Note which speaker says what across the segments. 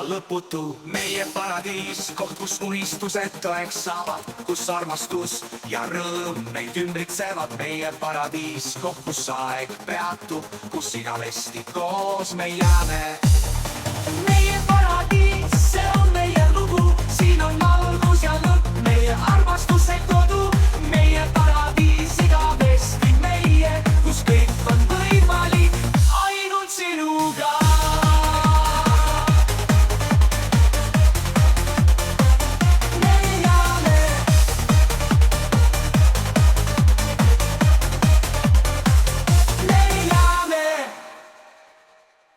Speaker 1: lõputu. meie paradiis, koht, kus unistused tõeks saavad, kus armastus ja rõõm meid ümbritsevad. meie paradiis, koht, kus aeg peatub, kus igavesti koos me jääme. meie paradiis, see on meie lugu, siin on algus ja lõpp, meie armastuse kodu. meie paradiis, igavesti meie, kus kõik on võimalik ainult sinuga.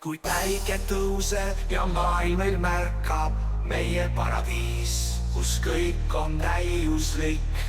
Speaker 1: kui päike tõuseb ja maailm meil märkab, meie paradiis, kus kõik on täiuslik.